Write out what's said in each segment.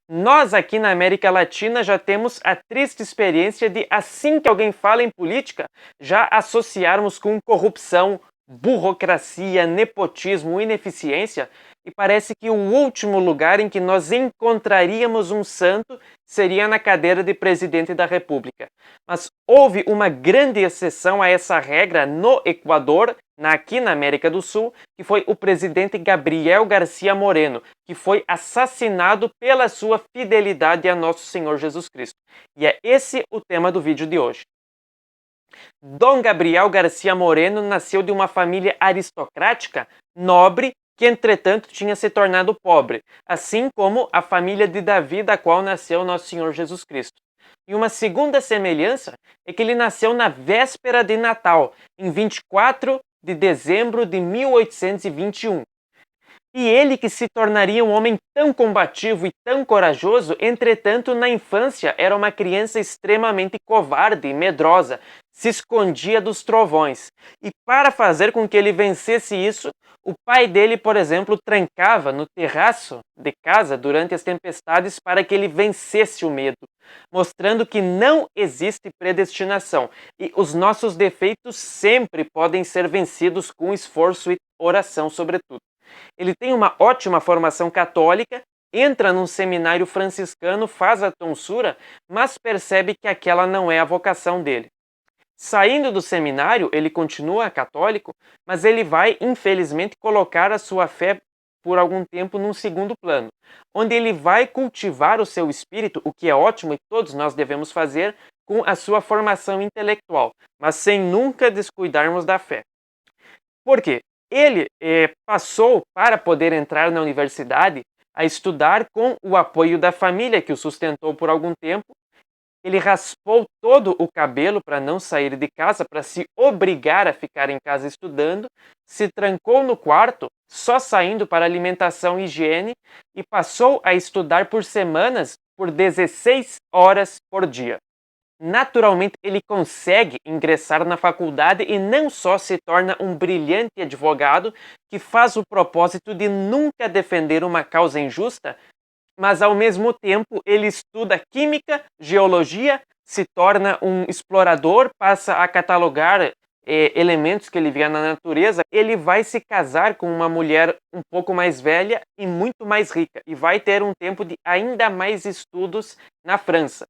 Nós aqui na América Latina já temos a triste experiência de, assim que alguém fala em política, já associarmos com corrupção, burocracia, nepotismo, ineficiência, e parece que o último lugar em que nós encontraríamos um santo seria na cadeira de presidente da República. Mas houve uma grande exceção a essa regra no Equador, aqui na América do Sul, que foi o presidente Gabriel Garcia Moreno, que foi assassinado pela sua fidelidade a nosso Senhor Jesus Cristo. E é esse o tema do vídeo de hoje. Dom Gabriel Garcia Moreno nasceu de uma família aristocrática, nobre, que entretanto tinha se tornado pobre, assim como a família de Davi, da qual nasceu nosso Senhor Jesus Cristo. E uma segunda semelhança é que ele nasceu na véspera de Natal, em 24 de dezembro de 1821. E ele que se tornaria um homem tão combativo e tão corajoso, entretanto, na infância era uma criança extremamente covarde e medrosa, se escondia dos trovões. E para fazer com que ele vencesse isso, o pai dele, por exemplo, trancava no terraço de casa durante as tempestades para que ele vencesse o medo, mostrando que não existe predestinação e os nossos defeitos sempre podem ser vencidos com esforço e oração, sobretudo. Ele tem uma ótima formação católica, entra num seminário franciscano, faz a tonsura, mas percebe que aquela não é a vocação dele. Saindo do seminário, ele continua católico, mas ele vai, infelizmente, colocar a sua fé por algum tempo num segundo plano, onde ele vai cultivar o seu espírito, o que é ótimo e todos nós devemos fazer, com a sua formação intelectual, mas sem nunca descuidarmos da fé. Por quê? Ele passou, para poder entrar na universidade, a estudar com o apoio da família, que o sustentou por algum tempo. Ele raspou todo o cabelo para não sair de casa, para se obrigar a ficar em casa estudando, se trancou no quarto, só saindo para alimentação e higiene, e passou a estudar por semanas, por 16 horas por dia. Naturalmente, ele consegue ingressar na faculdade e não só se torna um brilhante advogado que faz o propósito de nunca defender uma causa injusta, mas ao mesmo tempo ele estuda química, geologia, se torna um explorador, passa a catalogar elementos que ele vê na natureza. Ele vai se casar com uma mulher um pouco mais velha e muito mais rica e vai ter um tempo de ainda mais estudos na França.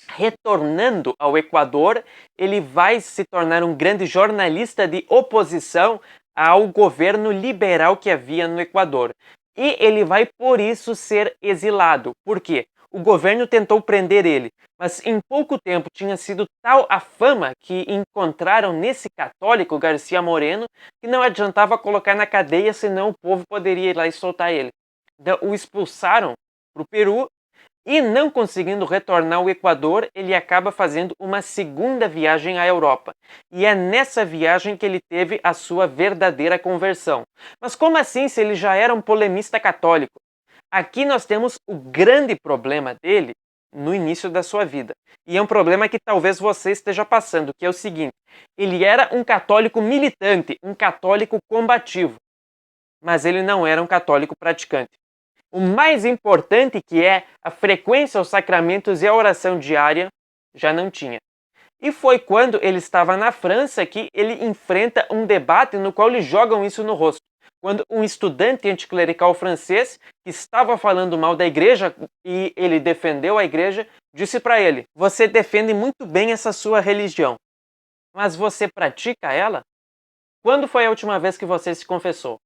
Retornando ao Equador, ele vai se tornar um grande jornalista de oposição ao governo liberal que havia no Equador. E ele vai, por isso, ser exilado. Por quê? O governo tentou prender ele, mas em pouco tempo tinha sido tal a fama que encontraram nesse católico Garcia Moreno que não adiantava colocar na cadeia, senão o povo poderia ir lá e soltar ele. Então, o expulsaram para o Peru. E não conseguindo retornar ao Equador, ele acaba fazendo uma segunda viagem à Europa. E é nessa viagem que ele teve a sua verdadeira conversão. Mas como assim, se ele já era um polemista católico? Aqui nós temos o grande problema dele no início da sua vida. E é um problema que talvez você esteja passando, que é o seguinte: ele era um católico militante, um católico combativo, mas ele não era um católico praticante. O mais importante, que é a frequência aos sacramentos e a oração diária, já não tinha. E foi quando ele estava na França que ele enfrenta um debate no qual lhe jogam isso no rosto. Quando um estudante anticlerical francês, que estava falando mal da igreja e ele defendeu a igreja, disse para ele: "Você defende muito bem essa sua religião, mas você pratica ela? Quando foi a última vez que você se confessou?"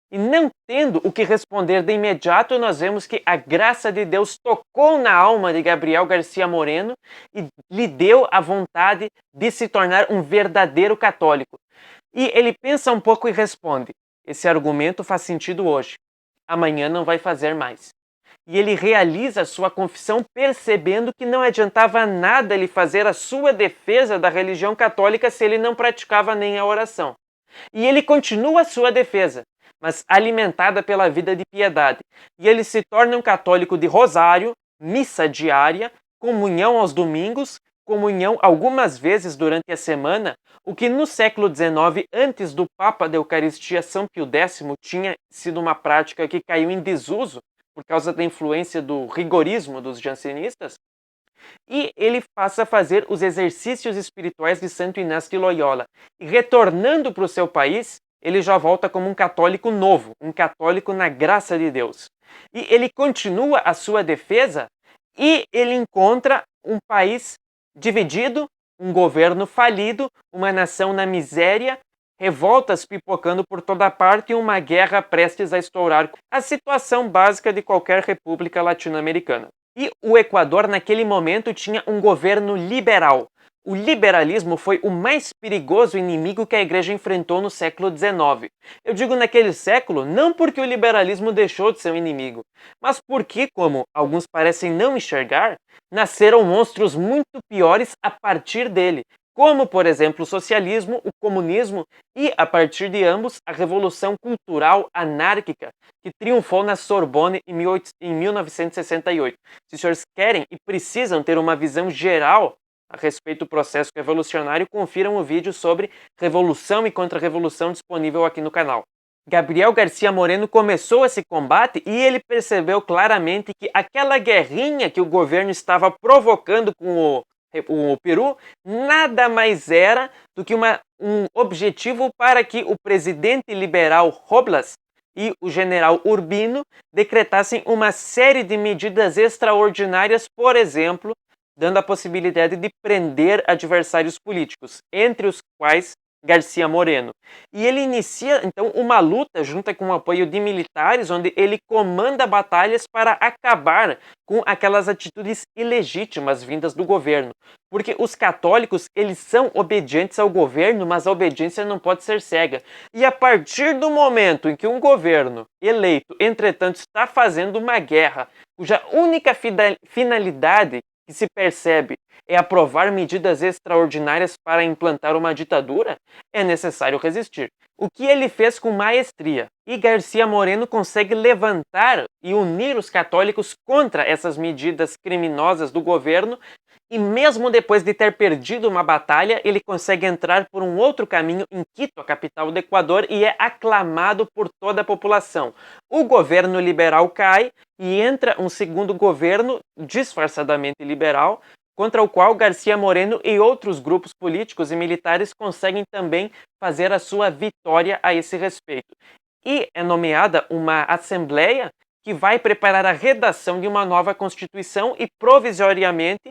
E não tendo o que responder de imediato, nós vemos que a graça de Deus tocou na alma de Gabriel Garcia Moreno e lhe deu a vontade de se tornar um verdadeiro católico. E ele pensa um pouco e responde: esse argumento faz sentido hoje, amanhã não vai fazer mais. E ele realiza a sua confissão percebendo que não adiantava nada ele fazer a sua defesa da religião católica se ele não praticava nem a oração. E ele continua a sua defesa, mas alimentada pela vida de piedade. E ele se torna um católico de rosário, missa diária, comunhão aos domingos, comunhão algumas vezes durante a semana, o que no século XIX, antes do Papa da Eucaristia São Pio X, tinha sido uma prática que caiu em desuso por causa da influência do rigorismo dos jansenistas, e ele passa a fazer os exercícios espirituais de Santo Inácio de Loyola. E retornando para o seu país, ele já volta como um católico novo, um católico na graça de Deus. E ele continua a sua defesa e ele encontra um país dividido, um governo falido, uma nação na miséria, revoltas pipocando por toda parte e uma guerra prestes a estourar. A situação básica de qualquer república latino-americana. E o Equador, naquele momento, tinha um governo liberal. O liberalismo foi o mais perigoso inimigo que a igreja enfrentou no século XIX. Eu digo naquele século não porque o liberalismo deixou de ser um inimigo, mas porque, como alguns parecem não enxergar, nasceram monstros muito piores a partir dele, como, por exemplo, o socialismo, o comunismo e, a partir de ambos, a revolução cultural anárquica que triunfou na Sorbonne em 1968. Se os senhores querem e precisam ter uma visão geral a respeito do processo revolucionário, confiram o vídeo sobre Revolução e Contra-Revolução disponível aqui no canal. Gabriel Garcia Moreno começou esse combate e ele percebeu claramente que aquela guerrinha que o governo estava provocando com o Peru nada mais era do que um objetivo para que o presidente liberal Robles e o general Urbino decretassem uma série de medidas extraordinárias, por exemplo, dando a possibilidade de prender adversários políticos, entre os quais Garcia Moreno. E ele inicia, então, uma luta junto com o apoio de militares, onde ele comanda batalhas para acabar com aquelas atitudes ilegítimas vindas do governo. Porque os católicos, eles são obedientes ao governo, mas a obediência não pode ser cega. E a partir do momento em que um governo eleito, entretanto, está fazendo uma guerra, cuja única finalidade que se percebe é aprovar medidas extraordinárias para implantar uma ditadura, é necessário resistir. O que ele fez com maestria. E Garcia Moreno consegue levantar e unir os católicos contra essas medidas criminosas do governo, e mesmo depois de ter perdido uma batalha, ele consegue entrar por um outro caminho em Quito, a capital do Equador, e é aclamado por toda a população. O governo liberal cai e entra um segundo governo, disfarçadamente liberal, contra o qual Garcia Moreno e outros grupos políticos e militares conseguem também fazer a sua vitória a esse respeito. E é nomeada uma assembleia que vai preparar a redação de uma nova Constituição e, provisoriamente,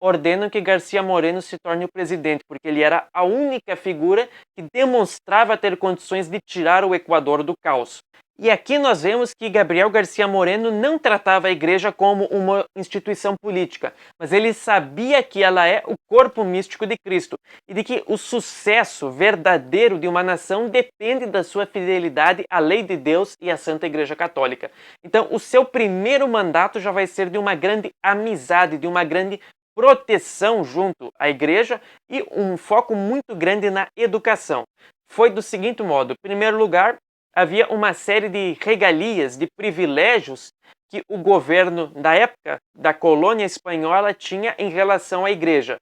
ordenam que Garcia Moreno se torne o presidente, porque ele era a única figura que demonstrava ter condições de tirar o Equador do caos. E aqui nós vemos que Gabriel Garcia Moreno não tratava a igreja como uma instituição política, mas ele sabia que ela é o corpo místico de Cristo e de que o sucesso verdadeiro de uma nação depende da sua fidelidade à lei de Deus e à Santa Igreja Católica. Então, o seu primeiro mandato já vai ser de uma grande amizade, de uma grande proteção junto à igreja e um foco muito grande na educação. Foi do seguinte modo: em primeiro lugar, havia uma série de regalias, de privilégios que o governo da época da colônia espanhola tinha em relação à igreja.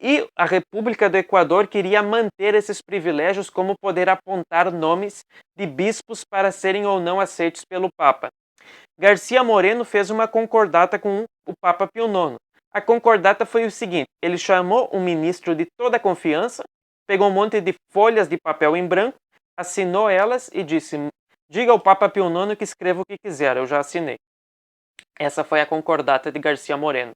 E a República do Equador queria manter esses privilégios, como poder apontar nomes de bispos para serem ou não aceitos pelo Papa. Garcia Moreno fez uma concordata com o Papa Pio IX. A concordata foi o seguinte: ele chamou um ministro de toda a confiança, pegou um monte de folhas de papel em branco, assinou elas e disse: diga ao Papa Pio IX que escreva o que quiser, eu já assinei. Essa foi a concordata de Garcia Moreno.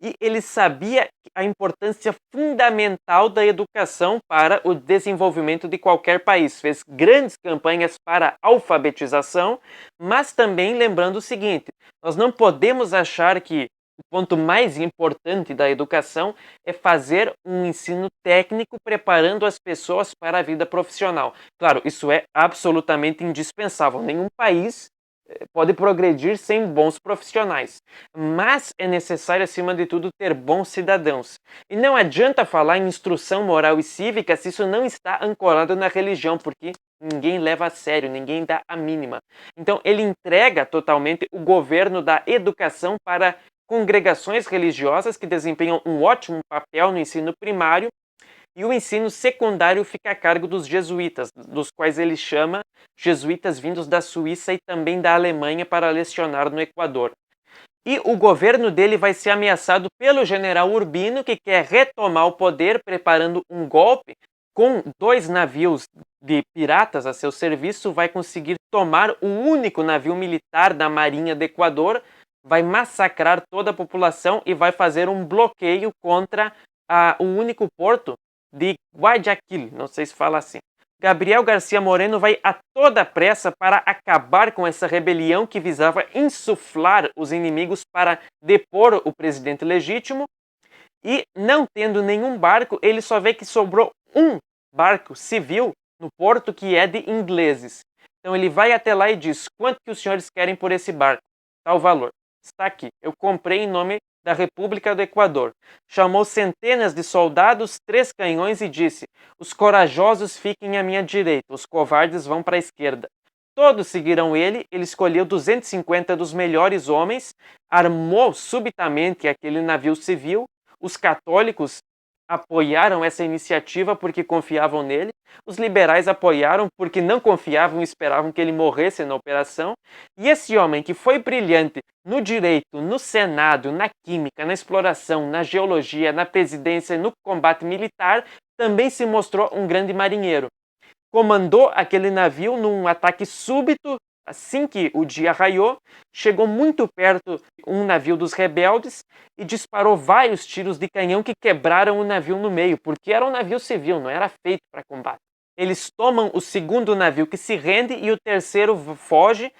E ele sabia a importância fundamental da educação para o desenvolvimento de qualquer país. Fez grandes campanhas para alfabetização, mas também lembrando o seguinte: nós não podemos achar que o ponto mais importante da educação é fazer um ensino técnico preparando as pessoas para a vida profissional. Claro, isso é absolutamente indispensável. Nenhum país pode progredir sem bons profissionais. Mas é necessário, acima de tudo, ter bons cidadãos. E não adianta falar em instrução moral e cívica se isso não está ancorado na religião, porque ninguém leva a sério, ninguém dá a mínima. Então, ele entrega totalmente o governo da educação para congregações religiosas que desempenham um ótimo papel no ensino primário, e o ensino secundário fica a cargo dos jesuítas, dos quais ele chama jesuítas vindos da Suíça e também da Alemanha para lecionar no Equador. E o governo dele vai ser ameaçado pelo general Urbino, que quer retomar o poder, preparando um golpe com 2 navios de piratas a seu serviço, vai conseguir tomar o único navio militar da Marinha do Equador, vai massacrar toda a população e vai fazer um bloqueio contra o único porto de Guayaquil, não sei se fala assim. Gabriel Garcia Moreno vai a toda pressa para acabar com essa rebelião que visava insuflar os inimigos para depor o presidente legítimo, e não tendo nenhum barco, ele só vê que sobrou um barco civil no porto que é de ingleses. Então ele vai até lá e diz: quanto que os senhores querem por esse barco? Tal valor. Está aqui. Eu comprei em nome da República do Equador. Chamou centenas de soldados, 3 canhões e disse: os corajosos fiquem à minha direita, os covardes vão para a esquerda. Todos seguiram ele, ele escolheu 250 dos melhores homens, armou subitamente aquele navio civil. Os católicos apoiaram essa iniciativa porque confiavam nele, os liberais apoiaram porque não confiavam e esperavam que ele morresse na operação, e esse homem que foi brilhante no direito, no Senado, na química, na exploração, na geologia, na presidência e no combate militar, também se mostrou um grande marinheiro. Comandou aquele navio num ataque súbito. Assim que o dia raiou, chegou muito perto um navio dos rebeldes e disparou vários tiros de canhão que quebraram o navio no meio, porque era um navio civil, não era feito para combate. Eles tomam o segundo navio que se rende e o terceiro foge,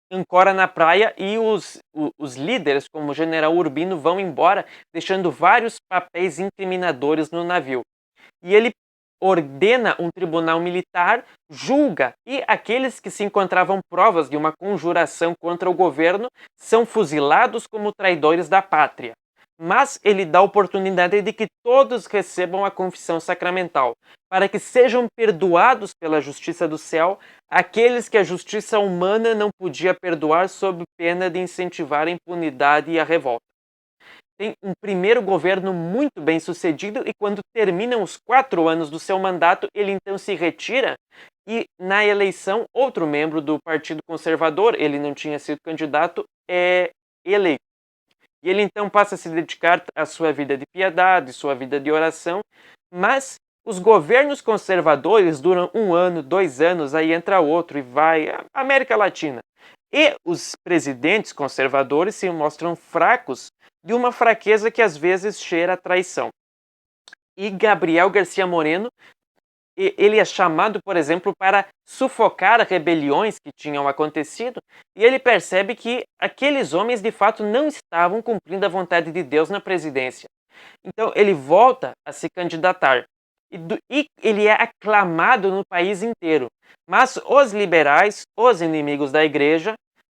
ancora na praia, e os líderes, como o general Urbino, vão embora, deixando vários papéis incriminadores no navio. E ele ordena um tribunal militar, julga, e aqueles que se encontravam provas de uma conjuração contra o governo são fuzilados como traidores da pátria. Mas ele dá a oportunidade de que todos recebam a confissão sacramental, para que sejam perdoados pela justiça do céu aqueles que a justiça humana não podia perdoar sob pena de incentivar a impunidade e a revolta. Tem um primeiro governo muito bem sucedido e quando terminam os 4 anos do seu mandato, ele então se retira e na eleição outro membro do Partido Conservador, ele não tinha sido candidato, é eleito. E ele então passa a se dedicar à sua vida de piedade, sua vida de oração, mas os governos conservadores duram 1 ano, 2 anos, aí entra outro e vai a América Latina. E os presidentes conservadores se mostram fracos, de uma fraqueza que às vezes cheira a traição. E Gabriel Garcia Moreno, ele é chamado, por exemplo, para sufocar rebeliões que tinham acontecido, e ele percebe que aqueles homens de fato não estavam cumprindo a vontade de Deus na presidência. Então ele volta a se candidatar, e ele é aclamado no país inteiro. Mas os liberais, os inimigos da igreja,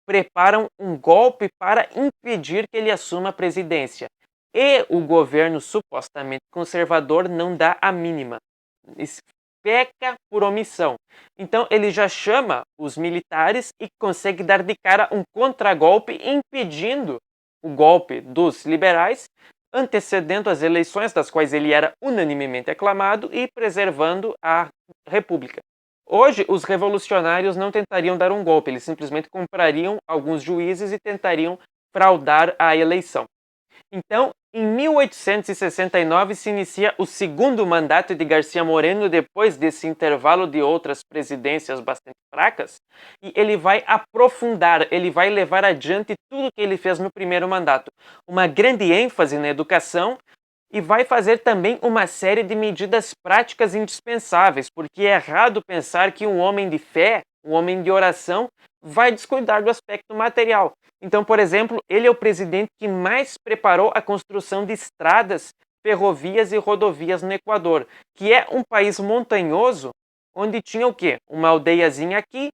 preparam um golpe para impedir que ele assuma a presidência. E o governo supostamente conservador não dá a mínima. Peca por omissão. Então ele já chama os militares e consegue dar de cara um contragolpe, impedindo o golpe dos liberais, antecedendo as eleições das quais ele era unanimemente aclamado e preservando a república. Hoje, os revolucionários não tentariam dar um golpe, eles simplesmente comprariam alguns juízes e tentariam fraudar a eleição. Então, em 1869 se inicia o segundo mandato de Garcia Moreno, depois desse intervalo de outras presidências bastante fracas, e ele vai aprofundar, ele vai levar adiante tudo que ele fez no primeiro mandato. Uma grande ênfase na educação, e vai fazer também uma série de medidas práticas indispensáveis, porque é errado pensar que um homem de fé, um homem de oração, vai descuidar do aspecto material. Então, por exemplo, ele é o presidente que mais preparou a construção de estradas, ferrovias e rodovias no Equador, que é um país montanhoso, onde tinha o quê? Uma aldeiazinha aqui,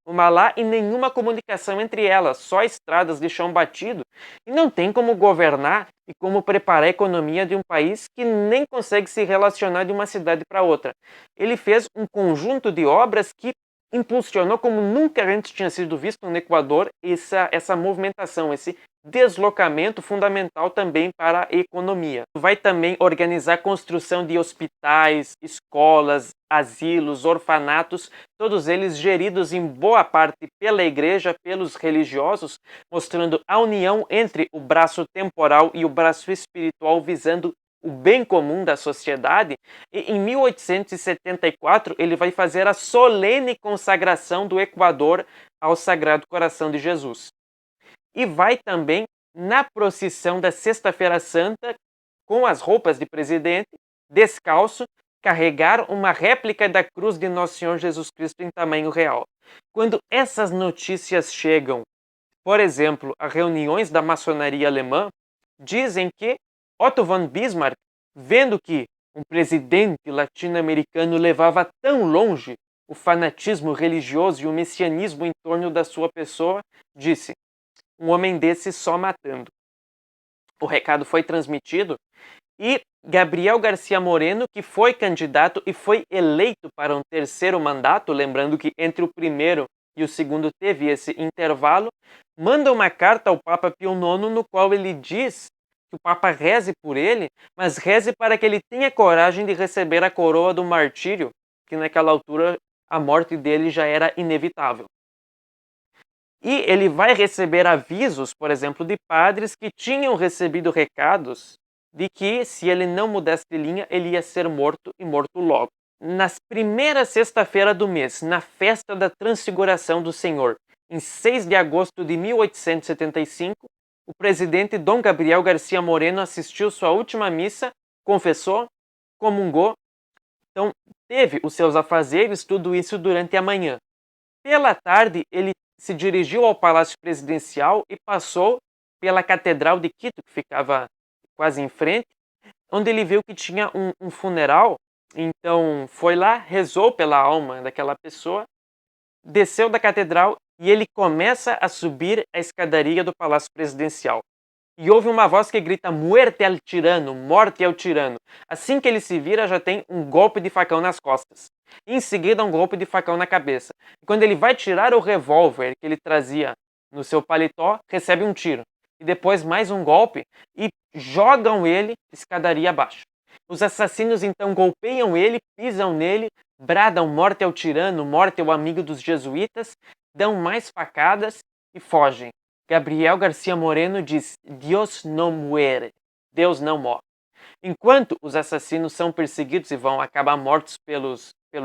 uma lá e nenhuma comunicação entre elas, só estradas de chão batido. E não tem como governar e como preparar a economia de um país que nem consegue se relacionar de uma cidade para outra. Ele fez um conjunto de obras que impulsionou como nunca antes tinha sido visto no Equador essa movimentação, esse deslocamento fundamental também para a economia. Vai também organizar a construção de hospitais, escolas, asilos, orfanatos, todos eles geridos em boa parte pela igreja, pelos religiosos, mostrando a união entre o braço temporal e o braço espiritual, visando o bem comum da sociedade. E em 1874 ele vai fazer a solene consagração do Equador ao Sagrado Coração de Jesus. E vai também na procissão da Sexta-feira Santa, com as roupas de presidente, descalço, carregar uma réplica da cruz de Nosso Senhor Jesus Cristo em tamanho real. Quando essas notícias chegam, por exemplo, a reuniões da maçonaria alemã, dizem que Otto von Bismarck, vendo que um presidente latino-americano levava tão longe o fanatismo religioso e o messianismo em torno da sua pessoa, disse: um homem desse só matando. O recado foi transmitido e Gabriel Garcia Moreno, que foi candidato e foi eleito para um terceiro mandato, lembrando que entre o primeiro e o segundo teve esse intervalo, manda uma carta ao Papa Pio IX no qual ele diz que o Papa reze por ele, mas reze para que ele tenha coragem de receber a coroa do martírio, que naquela altura a morte dele já era inevitável. E ele vai receber avisos, por exemplo, de padres que tinham recebido recados de que, se ele não mudasse de linha, ele ia ser morto e morto logo. Na primeira sexta-feira do mês, na festa da Transfiguração do Senhor, em 6 de agosto de 1875, o presidente Dom Gabriel Garcia Moreno assistiu sua última missa, confessou, comungou, então teve os seus afazeres, tudo isso durante a manhã. Pela tarde, ele se dirigiu ao Palácio Presidencial e passou pela Catedral de Quito, que ficava quase em frente, onde ele viu que tinha um funeral. Então foi lá, rezou pela alma daquela pessoa, desceu da catedral e ele começa a subir a escadaria do Palácio Presidencial. E ouve uma voz que grita: "Muerte al tirano, morte ao tirano". Assim que ele se vira, já tem um golpe de facão nas costas. Em seguida, um golpe de facão na cabeça. E quando ele vai tirar o revólver que ele trazia no seu paletó, recebe um tiro. E depois mais um golpe e jogam ele escadaria abaixo. Os assassinos então golpeiam ele, pisam nele, bradam morte ao tirano, morte ao amigo dos jesuítas, dão mais facadas e fogem. Gabriel Garcia Moreno diz: Deus não muere, Deus não morre. Enquanto os assassinos são perseguidos e vão acabar mortos pelo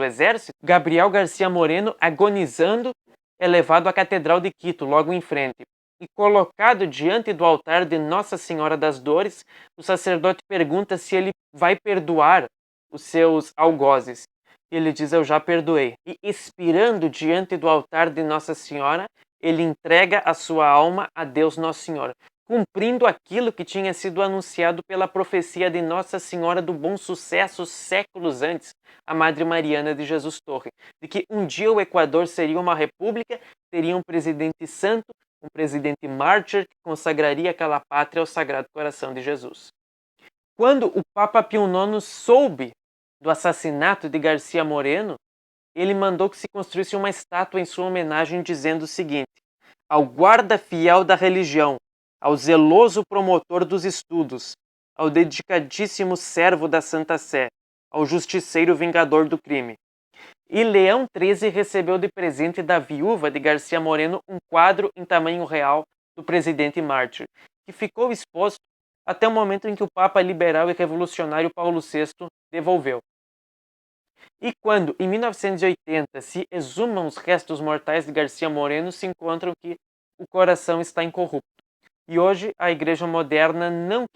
exército, Gabriel Garcia Moreno, agonizando, é levado à Catedral de Quito, logo em frente. E colocado diante do altar de Nossa Senhora das Dores, o sacerdote pergunta se ele vai perdoar os seus algozes. E ele diz: eu já perdoei. E expirando diante do altar de Nossa Senhora, ele entrega a sua alma a Deus Nosso Senhor, cumprindo aquilo que tinha sido anunciado pela profecia de Nossa Senhora do Bom Sucesso séculos antes, a Madre Mariana de Jesus Torre, de que um dia o Equador seria uma república, teria um presidente santo, um presidente mártir que consagraria aquela pátria ao Sagrado Coração de Jesus. Quando o Papa Pio IX soube do assassinato de Garcia Moreno, ele mandou que se construísse uma estátua em sua homenagem, dizendo o seguinte: ao guarda fiel da religião, ao zeloso promotor dos estudos, ao dedicadíssimo servo da Santa Sé, ao justiceiro vingador do crime. E Leão XIII recebeu de presente da viúva de Garcia Moreno um quadro em tamanho real do presidente mártir, que ficou exposto até o momento em que o Papa liberal e revolucionário Paulo VI devolveu. E quando, em 1980, se exumam os restos mortais de Garcia Moreno, se encontram que o coração está incorrupto. E hoje a Igreja moderna não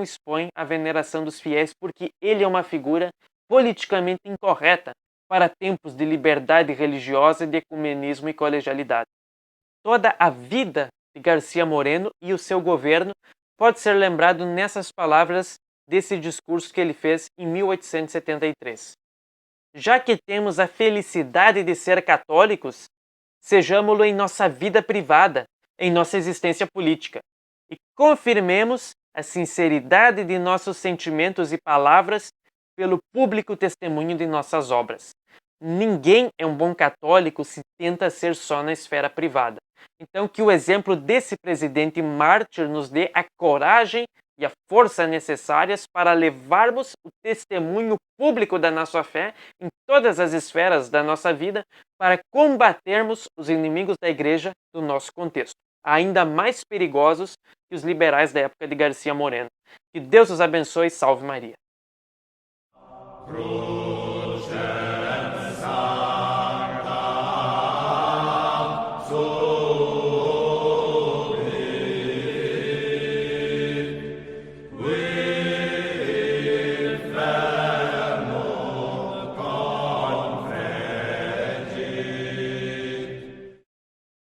expõe a veneração dos fiéis porque ele é uma figura politicamente incorreta para tempos de liberdade religiosa, de ecumenismo e colegialidade. Toda a vida de Garcia Moreno e o seu governo pode ser lembrado nessas palavras desse discurso que ele fez em 1873. Já que temos a felicidade de ser católicos, sejamo-lo em nossa vida privada, em nossa existência política, e confirmemos a sinceridade de nossos sentimentos e palavras pelo público testemunho de nossas obras. ninguém é um bom católico se tenta ser só na esfera privada. Então, que o exemplo desse presidente mártir nos dê a coragem e a força necessárias para levarmos o testemunho público da nossa fé em todas as esferas da nossa vida para combatermos os inimigos da igreja do nosso contexto, ainda mais perigosos que os liberais da época de Garcia Moreno. Que Deus os abençoe e salve Maria.